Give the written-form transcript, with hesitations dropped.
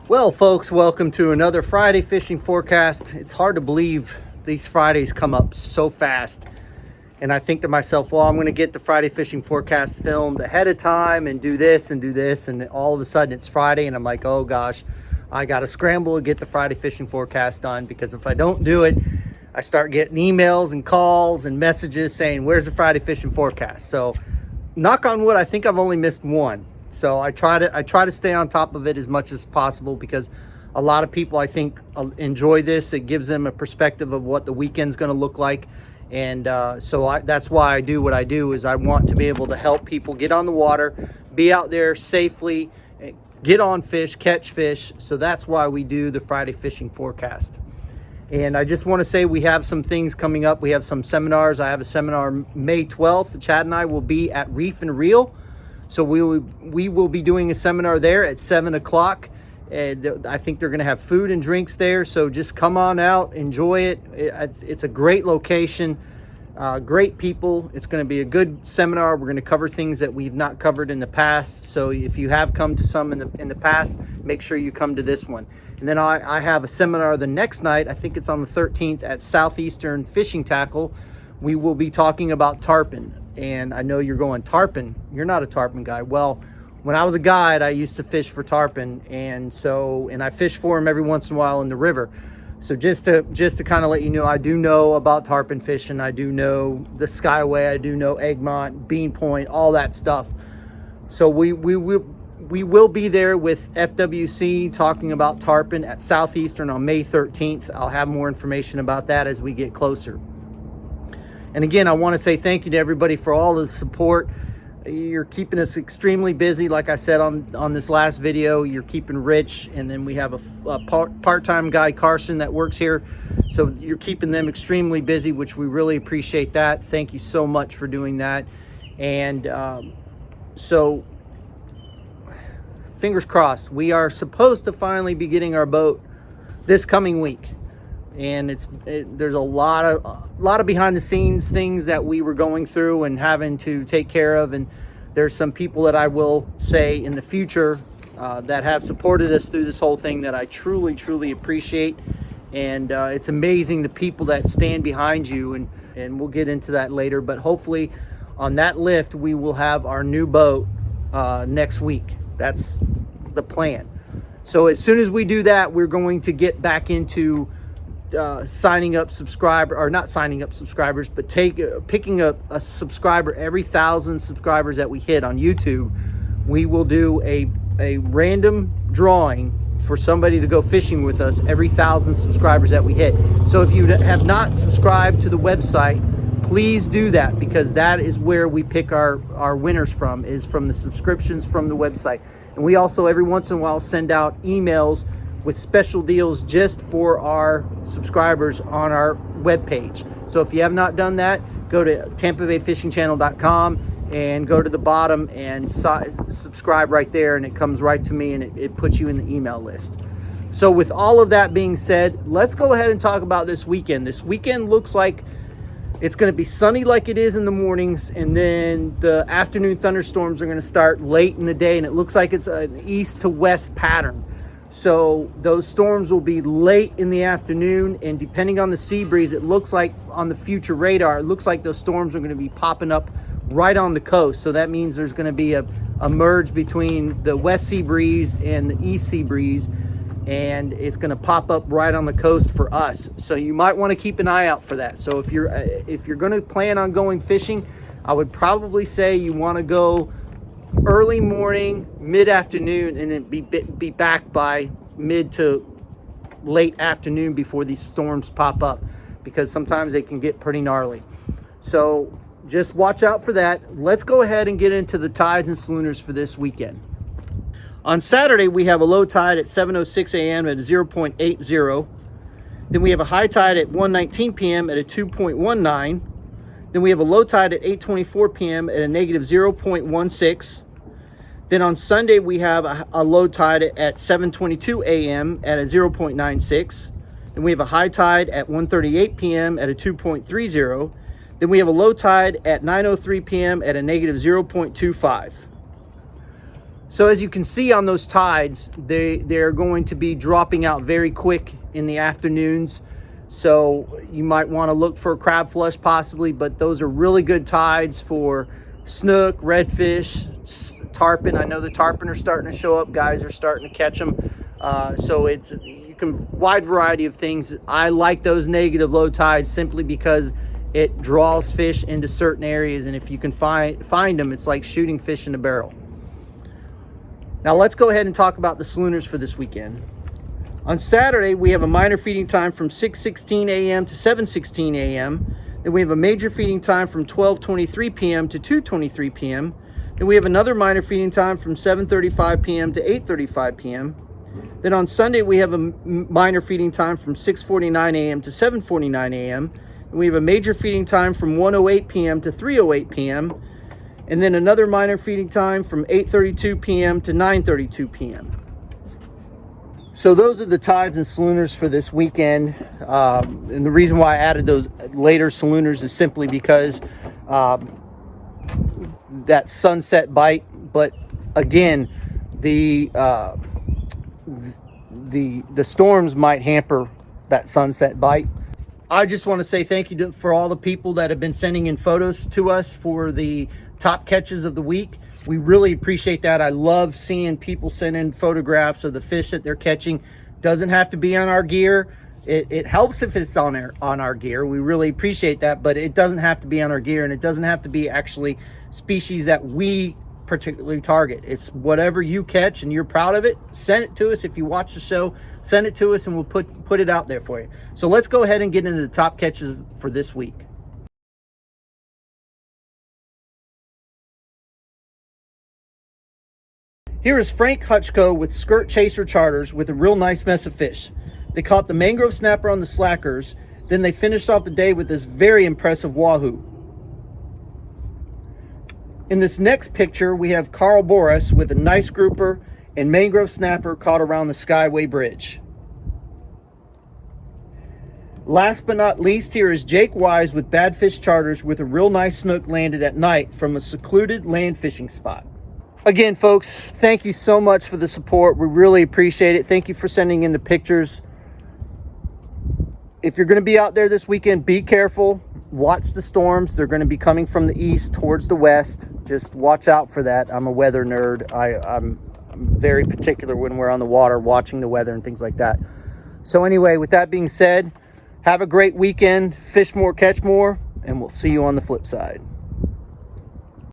Well, folks, welcome to another Friday fishing forecast. It's hard to believe these Fridays come up so fast. And I think to myself, well, I'm going to get the Friday fishing forecast filmed ahead of time and do this and do this. And all of a sudden it's Friday and I'm like, oh gosh, I got to scramble to get the Friday fishing forecast done, because if I don't do it, I start getting emails and calls and messages saying, where's the Friday fishing forecast? So knock on wood, I think I've only missed one. So I try to stay on top of it as much as possible, because a lot of people, I think, enjoy this. It gives them a perspective of what the weekend's going to look like. And that's why I do what I do, is I want to be able to help people get on the water, be out there safely, get on fish, catch fish. So that's why we do the Friday fishing forecast. And I just want to say we have some things coming up. We have some seminars. I have a seminar May 12th. Chad and I will be at Reef and Reel. So we will be doing a seminar there at 7 o'clock. And I think they're going to have food and drinks there. So just come on out, enjoy it. It's a great location, great people. It's going to be a good seminar. We're going to cover things that we've not covered in the past. So if you have come to some in the past, make sure you come to this one. And then I have a seminar the next night. I think it's on the 13th at Southeastern Fishing Tackle. We will be talking about tarpon. And I know you're going, tarpon? You're not a tarpon guy. Well, when I was a guide, I used to fish for tarpon, and I fish for them every once in a while in the river. So just to kind of let you know, I do know about tarpon fishing. I do know the Skyway. I do know Egmont, Bean Point, all that stuff. So we will be there with FWC talking about tarpon at Southeastern on May 13th. I'll have more information about that as we get closer. And again, I want to say thank you to everybody for all the support. You're keeping us extremely busy. Like I said on this last video, you're keeping Rich, and then we have a part-time guy, Carson, that works here. So you're keeping them extremely busy, which we really appreciate that. Thank you so much for doing that. And so fingers crossed, we are supposed to finally be getting our boat this coming week. And there's a lot of behind the scenes things that we were going through and having to take care of. And there's some people that I will say in the future that have supported us through this whole thing that I truly, truly appreciate. And it's amazing the people that stand behind you, and we'll get into that later. But hopefully on that lift, we will have our new boat next week. That's the plan. So as soon as we do that, we're going to get back into signing up subscriber, or not signing up subscribers, but picking up a subscriber every 1,000 subscribers that we hit on YouTube. We will do a random drawing for somebody to go fishing with us every 1,000 subscribers that we hit. So if you have not subscribed to the website, please do that, because that is where we pick our winners from, is from the subscriptions from the website. And we also every once in a while send out emails with special deals just for our subscribers on our webpage. So if you have not done that, go to tampabayfishingchannel.com and go to the bottom and subscribe right there, and it comes right to me, and it puts you in the email list. So with all of that being said, let's go ahead and talk about this weekend. This weekend looks like it's going to be sunny like it is in the mornings, and then the afternoon thunderstorms are going to start late in the day, and it looks like it's an east to west pattern. So those storms will be late in the afternoon, and depending on the sea breeze, it looks like on the future radar, it looks like those storms are going to be popping up right on the coast. So that means there's going to be a merge between the west sea breeze and the east sea breeze, and it's going to pop up right on the coast for us. So you might want to keep an eye out for that. So if you're going to plan on going fishing, I would probably say you want to go early morning, mid-afternoon, and then be back by mid to late afternoon before these storms pop up, because sometimes they can get pretty gnarly. So just watch out for that. Let's go ahead and get into the tides and solunars for this weekend. On Saturday, we have a low tide at 7:06 a.m. at a 0.80. Then we have a high tide at 1:19 p.m. at a 2.19. Then we have a low tide at 8:24 p.m. at a negative 0.16. Then on Sunday, we have a low tide at 7:22 a.m. at a 0.96. Then we have a high tide at 1:38 p.m. at a 2.30. Then we have a low tide at 9:03 p.m. at a negative 0.25. So as you can see on those tides, they're going to be dropping out very quick in the afternoons. So you might want to look for a crab flush possibly, but those are really good tides for snook, redfish, tarpon. I know the tarpon are starting to show up. Guys are starting to catch them. So it's wide variety of things. I like those negative low tides simply because it draws fish into certain areas, and if you can find them, it's like shooting fish in a barrel. Now let's go ahead and talk about the solunars for this weekend. On Saturday, we have a minor feeding time from 6:16 a.m. to 7:16 a.m. Then we have a major feeding time from 12:23 p.m. to 2:23 p.m. Then we have another minor feeding time from 7:35 p.m. to 8:35 p.m. Then on Sunday, we have a minor feeding time from 6:49 a.m. to 7:49 a.m. And we have a major feeding time from 1:08 p.m. to 3:08 p.m. And then another minor feeding time from 8:32 p.m. to 9:32 p.m. So those are the tides and solunars for this weekend. And the reason why I added those later solunars is simply because that sunset bite. But again, the storms might hamper that sunset bite. I just want to say thank you for all the people that have been sending in photos to us for the top catches of the week. We really appreciate that. I love seeing people send in photographs of the fish that they're catching. Doesn't have to be on our gear. It helps if it's on our gear. We really appreciate that, but it doesn't have to be on our gear, and it doesn't have to be actually species that we particularly target. It's whatever you catch and you're proud of it. Send it to us. If you watch the show, send it to us and we'll put it out there for you. So let's go ahead and get into the top catches for this week. Here is Frank Hutchko with Skirt Chaser Charters with a real nice mess of fish. They caught the mangrove snapper on the slackers, then they finished off the day with this very impressive wahoo. In this next picture, we have Carl Boris with a nice grouper and mangrove snapper caught around the Skyway Bridge. Last but not least, here is Jake Wise with Badfish Charters with a real nice snook landed at night from a secluded land fishing spot. Again, folks, thank you so much for the support. We really appreciate it. Thank you for sending in the pictures. If you're going to be out there this weekend, be careful. Watch the storms. They're going to be coming from the east towards the west. Just watch out for that. I'm a weather nerd. I'm very particular when we're on the water, watching the weather and things like that. So anyway, with that being said, have a great weekend. Fish more, catch more, and we'll see you on the flip side.